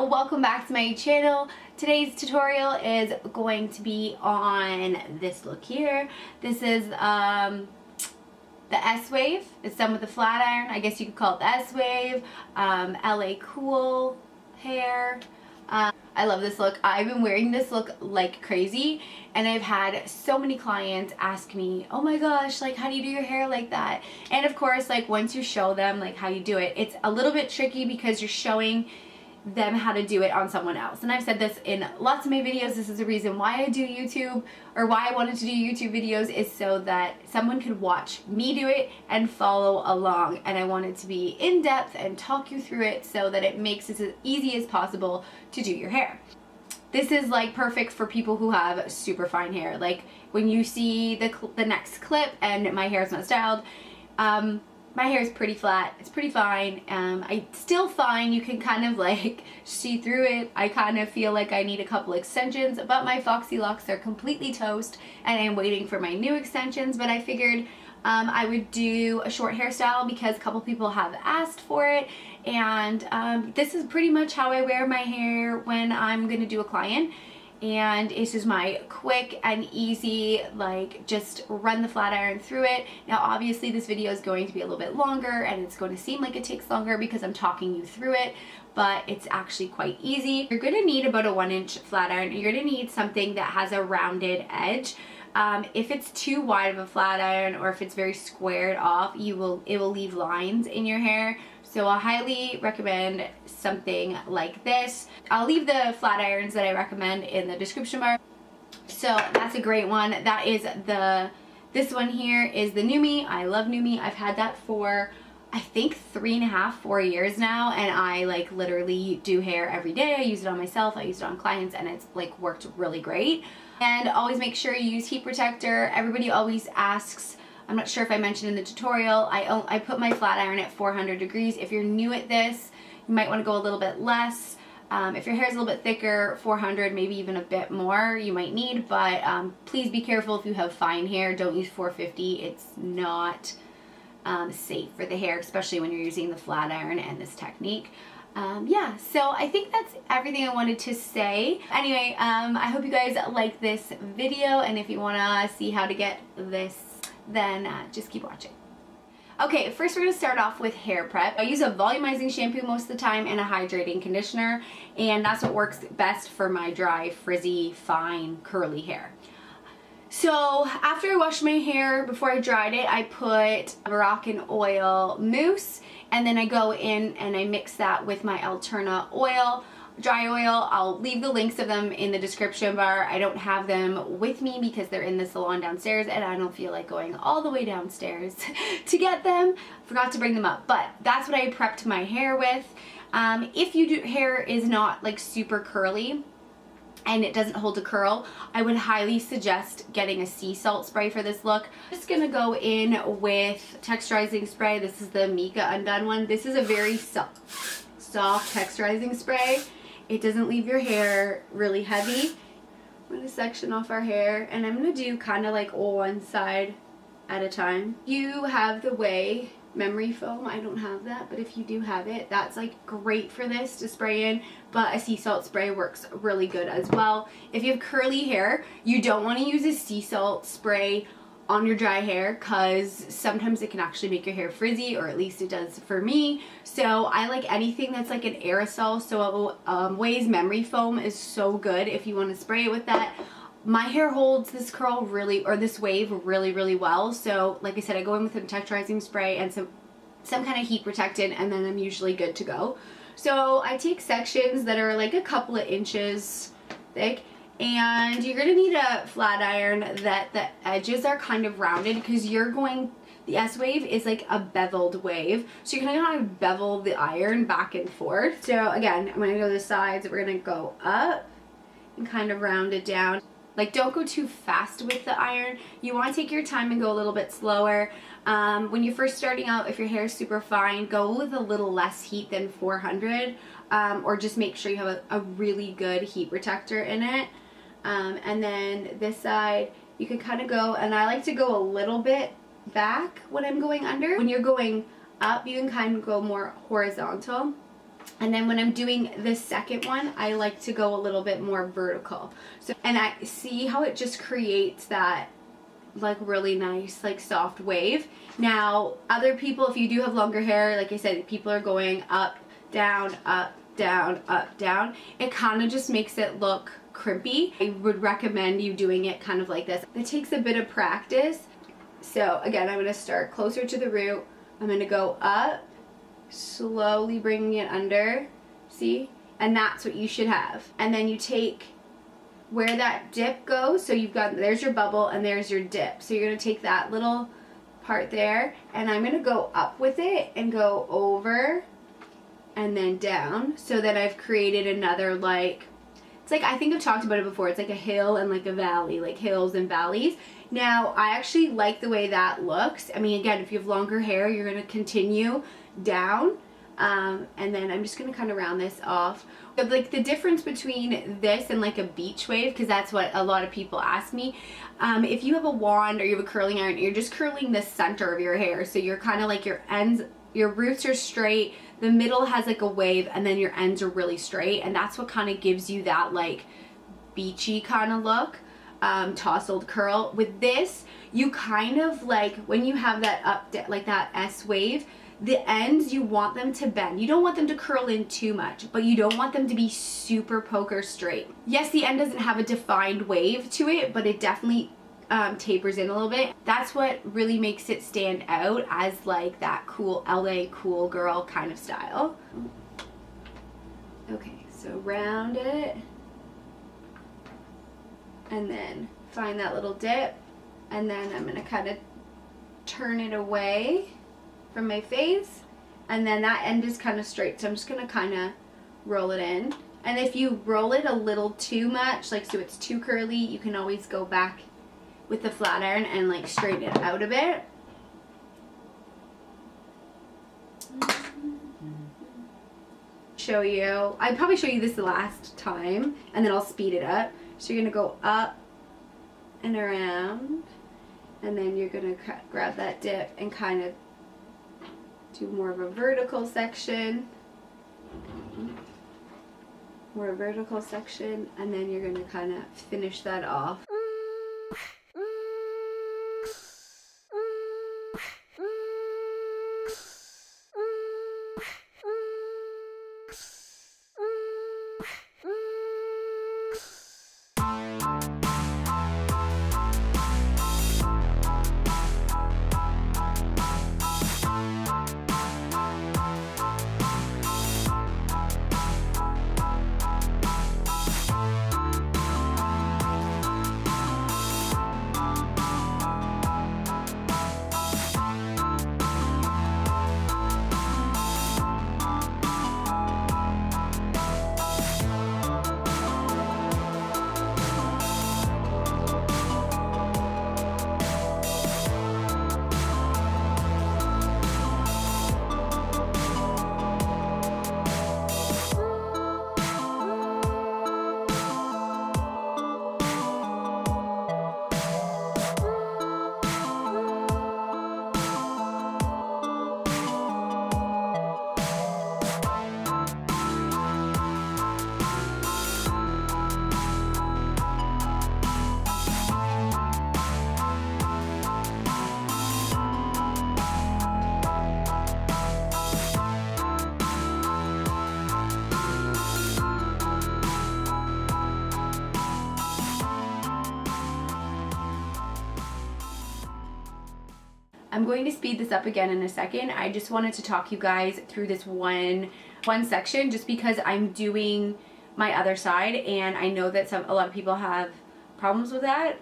welcome back to my channel. Today's tutorial is going to be on this look here. This is the S-Wave. It's done with a flat iron. I guess you could call it the S-Wave. LA Cool hair. I love this look. I've been wearing this look like crazy, and I've had so many clients ask me, oh my gosh, like, how do you do your hair like that? And of course, like, once you show them like how you do it, it's a little bit tricky because you're showing them how to do it on someone else. And I've said this in lots of my videos. This is the reason why I do YouTube, or why I wanted to do YouTube videos, is so that someone could watch me do it and follow along. And I wanted to be in depth and talk you through it so that it makes it as easy as possible to do your hair. This is like perfect for people who have super fine hair. Like when you see the next clip and my hair is not styled, my hair is pretty flat. It's pretty fine. It's still fine. You can kind of like see through it. I kind of feel like I need a couple extensions, but my foxy locks are completely toast and I'm waiting for my new extensions. But I figured I would do a short hairstyle because a couple people have asked for it. And this is pretty much how I wear my hair when I'm gonna do a client. And it's just my quick and easy, like, just run the flat iron through it. Now obviously this video is going to be a little bit longer and it's going to seem like it takes longer because I'm talking you through it, but it's actually quite easy. You're going to need about a 1-inch flat iron. You're going to need something that has a rounded edge. If it's too wide of a flat iron, or if it's very squared off, it will leave lines in your hair. So I highly recommend something like this. I'll leave the flat irons that I recommend in the description bar. So that's a great one. That is this one here is the Numi. I love Numi. I've had that for I think 3.5, 4 years now, and I like literally do hair every day. I use it on myself, I use it on clients, and it's like worked really great. And always make sure you use heat protector. Everybody always asks, I'm not sure if I mentioned in the tutorial, I put my flat iron at 400 degrees. If you're new at this, you might want to go a little bit less. If your hair is a little bit thicker, 400, maybe even a bit more you might need, but please be careful if you have fine hair. Don't use 450. It's not safe for the hair, especially when you're using the flat iron and this technique. Yeah, so I think that's everything I wanted to say. Anyway, I hope you guys like this video, and if you want to see how to get this, then just keep watching. Okay, first we're going to start off with hair prep. I use a volumizing shampoo most of the time and a hydrating conditioner, and that's what works best for my dry, frizzy, fine, curly hair. So after I washed my hair, before I dried it, I put Moroccan oil mousse, and then I go in and I mix that with my alterna oil, dry oil. I'll leave the links of them in the description bar. I don't have them with me because they're in the salon downstairs and I don't feel like going all the way downstairs to get them. Forgot to bring them up, but that's what I prepped my hair with. If your hair is not like super curly and it doesn't hold a curl, I would highly suggest getting a sea salt spray for this look. I'm just gonna go in with texturizing spray. This is the Amika un.done one. This is a very soft texturizing spray. It doesn't leave your hair really heavy. I'm gonna section off our hair, and I'm gonna do kind of like one side at a time. You have the Way memory foam. I don't have that, but if you do have it, that's like great for this to spray in, but a sea salt spray works really good as well. If you have curly hair, you don't want to use a sea salt spray on your dry hair because sometimes it can actually make your hair frizzy, or at least it does for me. So I like anything that's like an aerosol. So Way's memory foam is so good if you want to spray it with that. My hair holds this curl really, or this wave really well. So like I said, I go in with a texturizing spray and some kind of heat protectant, and then I'm usually good to go. So I take sections that are like a couple of inches thick, and you're going to need a flat iron that the edges are kind of rounded because the S-Wave is like a beveled wave. So you're going to kind of bevel the iron back and forth. So again, I'm going to go to the sides. We're going to go up and kind of round it down. Like, don't go too fast with the iron. You want to take your time and go a little bit slower. When you're first starting out, if your hair is super fine, go with a little less heat than 400, or just make sure you have a really good heat protector in it. And then this side, you can kind of go, and I like to go a little bit back when I'm going under. When you're going up, you can kind of go more horizontal. And then when I'm doing the second one, I like to go a little bit more vertical. So, and I see how it just creates that like really nice like soft wave. Now other people, if you do have longer hair, like I said, people are going up, down, up, down, up, down. It kind of just makes it look crimpy. I would recommend you doing it kind of like this. It takes a bit of practice. So again, I'm going to start closer to the root. I'm going to go up, slowly bringing it under, see? And that's what you should have. And then you take where that dip goes, so you've got, there's your bubble and there's your dip. So you're going to take that little part there, and I'm going to go up with it and go over and then down, so that I've created another, like, it's like, I think I've talked about it before, it's like a hill and like a valley, like hills and valleys. Now I actually like the way that looks. I mean, again, if you have longer hair, you're going to continue down, and then I'm just going to kind of round this off. But like the difference between this and like a beach wave, because that's what a lot of people ask me, if you have a wand or you have a curling iron, you're just curling the center of your hair, so you're kind of like your ends, your roots are straight, the middle has like a wave, and then your ends are really straight, and that's what kind of gives you that like beachy kind of look, tousled curl. With this, you kind of like, when you have that up, like that S wave, the ends, you want them to bend. You don't want them to curl in too much, but you don't want them to be super poker straight. Yes, the end doesn't have a defined wave to it, but it definitely tapers in a little bit. That's what really makes it stand out as like that cool LA cool girl kind of style. Okay, so round it, and then find that little dip, and then I'm gonna kind of turn it away from my face, and then that end is kind of straight, so I'm just gonna kind of roll it in. And if you roll it a little too much, like so it's too curly, you can always go back with the flat iron and like straighten it out a bit. Show you, I'd probably show you this the last time, and then I'll speed it up. So you're gonna go up and around, and then you're gonna grab that dip and kind of do more of a vertical section, more vertical section, and then you're gonna kind of finish that off. I'm going to speed this up again in a second. I just wanted to talk you guys through this one section, just because I'm doing my other side, and I know that a lot of people have problems with that,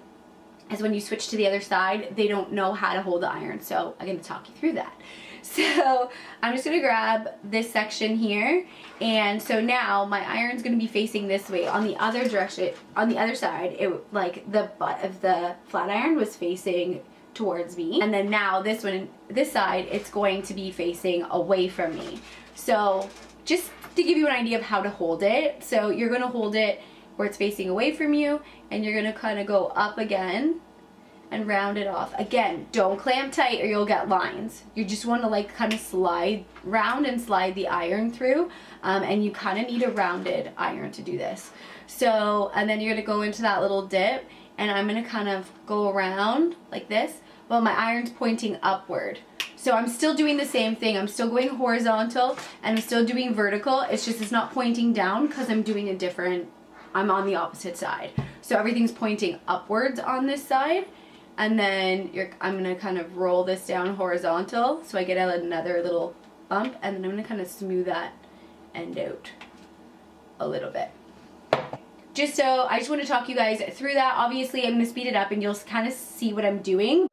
is when you switch to the other side, they don't know how to hold the iron. So I'm going to talk you through that. So I'm just going to grab this section here, and so now my iron's going to be facing this way. On the other direction, on the other side, it like the butt of the flat iron was facing towards me, and then now this one, this side, it's going to be facing away from me. So just to give you an idea of how to hold it, so you're going to hold it where it's facing away from you, and you're going to kind of go up again, and round it off. Again, don't clamp tight or you'll get lines. You just want to like kind of slide round and slide the iron through, and you kind of need a rounded iron to do this. So, and then you're going to go into that little dip, and I'm going to kind of go around like this, but my iron's pointing upward. So I'm still doing the same thing. I'm still going horizontal and I'm still doing vertical. It's just it's not pointing down because I'm doing a different, I'm on the opposite side. So everything's pointing upwards on this side. And then I'm going to kind of roll this down horizontal so I get another little bump, and then I'm going to kind of smooth that end out a little bit. Just so, I just want to talk you guys through that. Obviously, I'm going to speed it up and you'll kind of see what I'm doing.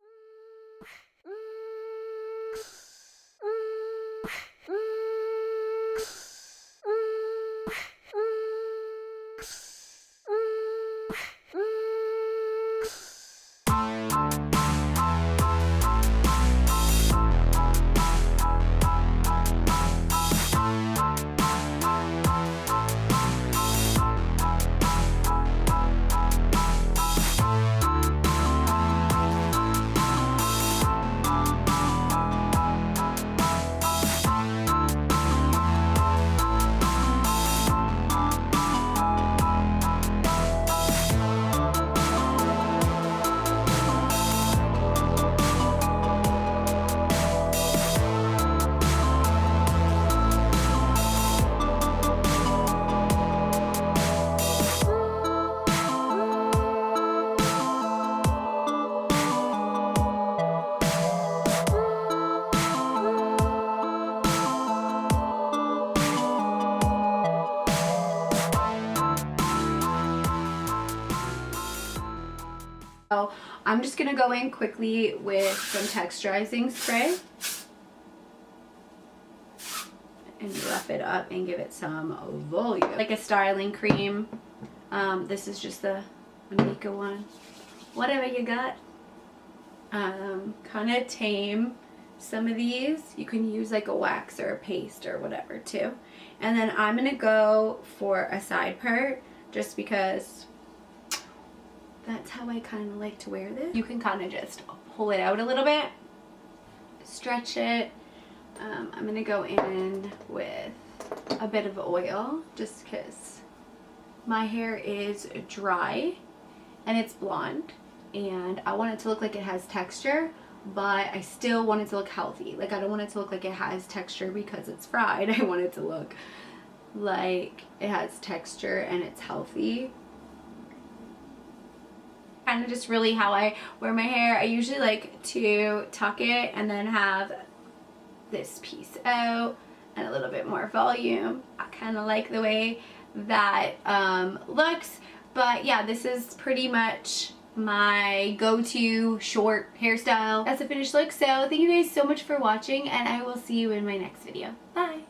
So I'm just gonna go in quickly with some texturizing spray and rough it up and give it some volume. Like a styling cream. This is just the amika one. Whatever you got. Kind of tame some of these. You can use like a wax or a paste or whatever too. And then I'm gonna go for a side part just because that's how I kind of like to wear this. You can kind of just pull it out a little bit, stretch it. I'm gonna go in with a bit of oil just because my hair is dry and it's blonde and I want it to look like it has texture, but I still want it to look healthy. Like I don't want it to look like it has texture because it's fried. I want it to look like it has texture and it's healthy. Kind of just really how I wear my hair. I usually like to tuck it and then have this piece out and a little bit more volume. I kind of like the way that looks, but yeah, this is pretty much my go-to short hairstyle as a finished look. So thank you guys so much for watching, and I will see you in my next video. Bye.